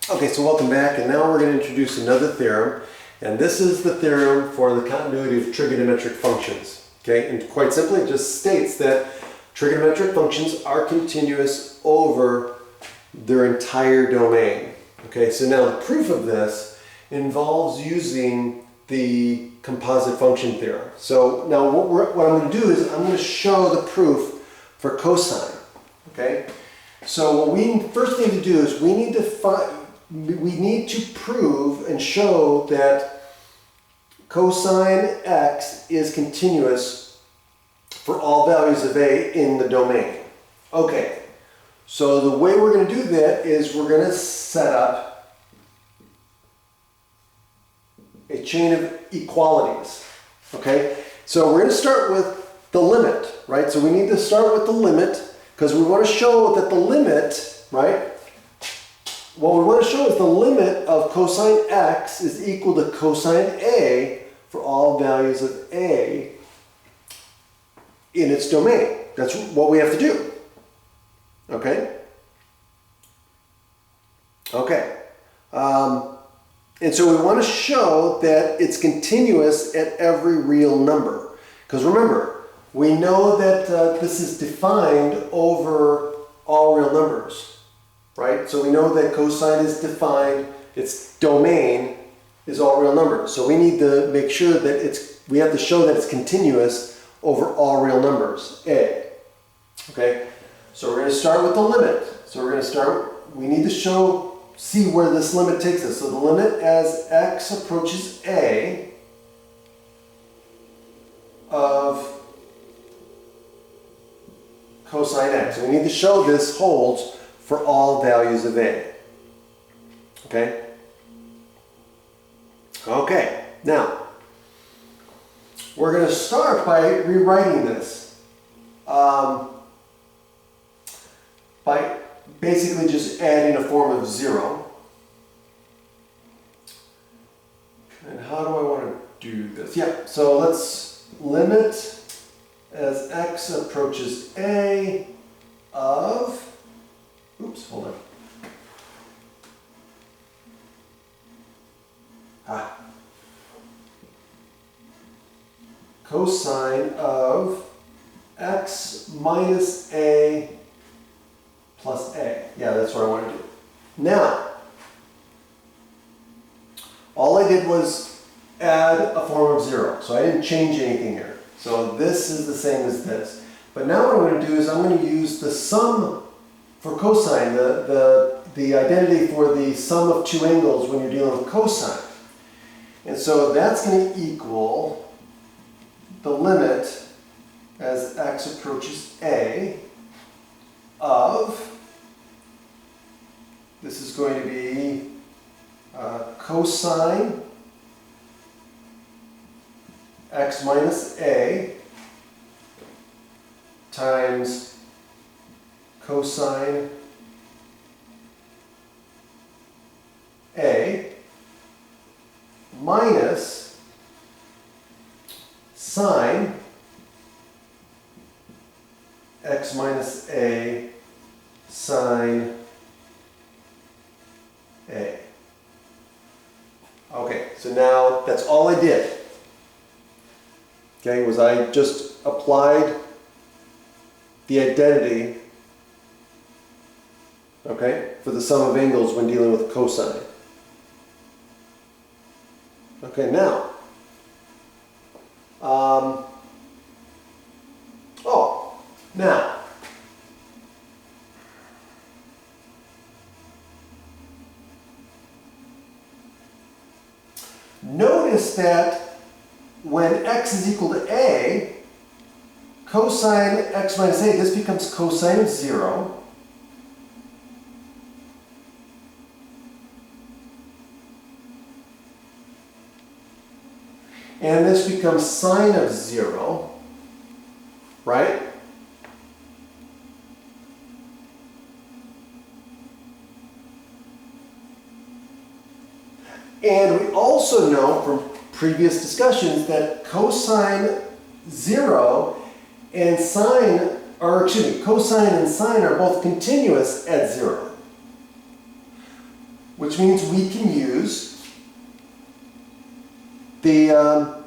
Okay, so welcome back, and now we're going to introduce another theorem, and this is the theorem for the continuity of trigonometric functions. Okay, and quite simply it just states that trigonometric functions are continuous over their entire domain. Okay, so now the proof of this involves using the composite function theorem. So now what I'm going to do is I'm going to show the proof for cosine. Okay, so what we first need to do is we need to prove and show that cosine x is continuous for all values of a in the domain. Okay, so the way we're going to do that is we're going to set up a chain of equalities. Okay, so we're going to start with the limit, right? So we need to start with the limit because we want to show that the limit, right? What we want to show is the limit of cosine x is equal to cosine a for all values of a in its domain. That's what we have to do. Okay? Okay. And so we want to show that it's continuous at every real number. Because remember, we know that this is defined over all real numbers. Right? So we know that cosine is defined, its domain is all real numbers. So we need to make sure that we have to show that it's continuous over all real numbers, a. Okay? So we're going to start with the limit. So we're going to we need to see where this limit takes us. So the limit as x approaches a of cosine x. So we need to show this holds for all values of a. Okay? Okay, now, we're going to start by rewriting this. By basically just adding a form of 0. And how do I want to do this? Yeah, so let's limit as x approaches a of, oops, hold on. Cosine of x minus a plus a. Yeah, that's what I want to do. Now, all I did was add a form of 0. So I didn't change anything here. So this is the same as this. But now what I'm going to do is I'm going to use the sum for cosine, the identity for the sum of two angles when you're dealing with cosine. And so that's going to equal the limit as x approaches a of, this is going to be cosine x minus a times cosine a minus sine x minus a sine a. Okay, so now that's all I did. Okay, was I just applied the identity, okay, for the sum of angles when dealing with cosine. Okay, now, now, notice that when x is equal to a, cosine x minus a, this becomes cosine of 0. And this becomes sine of 0, right? And we also know from previous discussions that cosine 0 and sine, or excuse me, cosine and sine are both continuous at 0. which means we can use the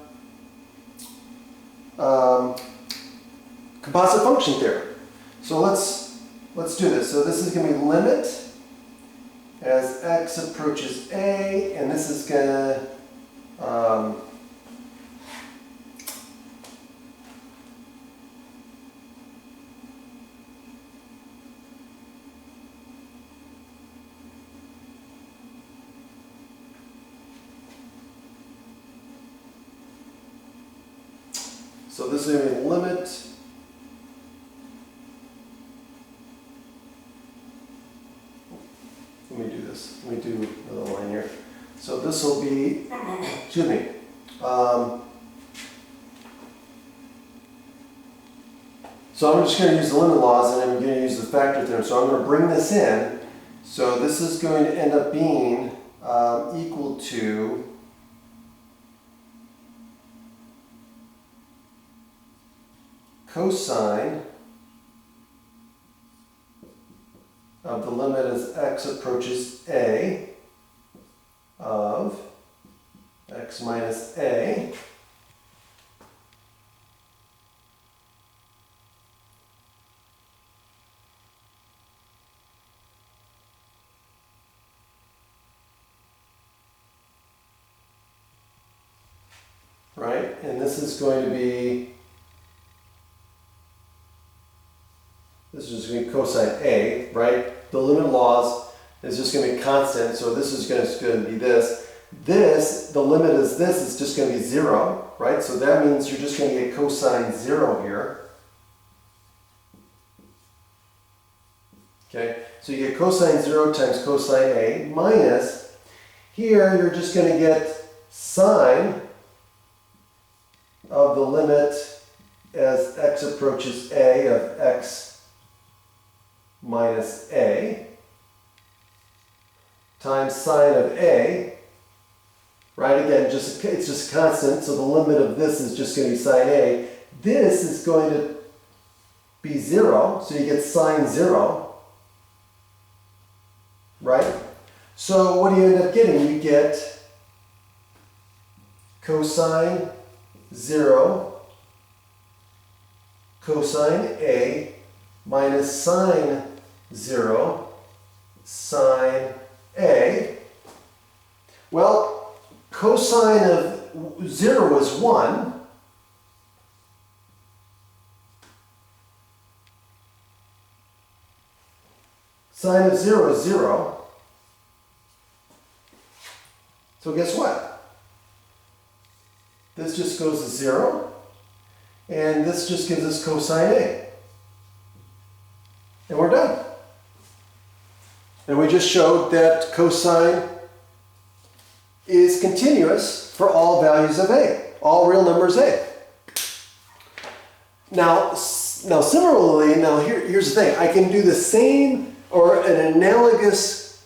composite function theorem. So let's do this. So this is going to be limit as x approaches a, and this is going to so this is going to be limit let me do this. Let me do another line here. So this will be, excuse me, so I'm just going to use the limit laws and I'm going to use the factor theorem. So I'm going to bring this in. So this is going to end up being equal to cosine of the limit as x approaches a of x minus a right? And this is going to be, this is going to be cosine A, right? The limit laws is just going to be constant, so this is going to be this. This, the limit is this, is just going to be 0, right? So that means you're just going to get cosine 0 here. Okay, so you get cosine 0 times cosine A minus, here you're just going to get sine of the limit as x approaches a of x minus a times sine of a, right? Again, it's just constant, so the limit of this is just going to be sine a. This is going to be 0, so you get sine 0, right? So what do you end up getting? You get cosine 0 cosine A minus sine 0 sine A. Well, cosine of 0 is 1. Sine of 0 is 0. So guess what? This just goes to 0, and this just gives us cosine A. And we're done. And we just showed that cosine is continuous for all values of A, all real numbers A. Now similarly, here's the thing. I can do the same or an analogous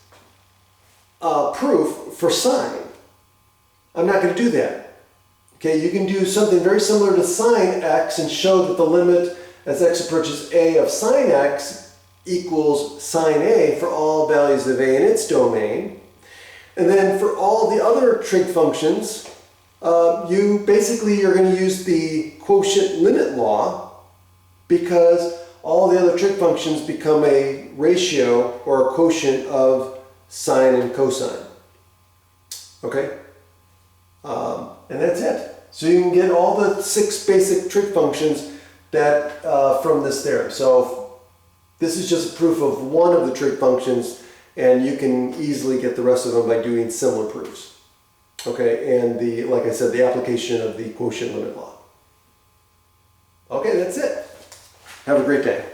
proof for sine. I'm not going to do that. Okay, you can do something very similar to sine x and show that the limit as x approaches a of sine x equals sine a for all values of a in its domain. And then for all the other trig functions, you basically are going to use the quotient limit law because all the other trig functions become a ratio or a quotient of sine and cosine. Okay? And that's it. So you can get all the 6 basic trig functions that from this theorem. So this is just a proof of one of the trig functions, and you can easily get the rest of them by doing similar proofs. Okay, and like I said, the application of the quotient limit law. Okay, that's it. Have a great day.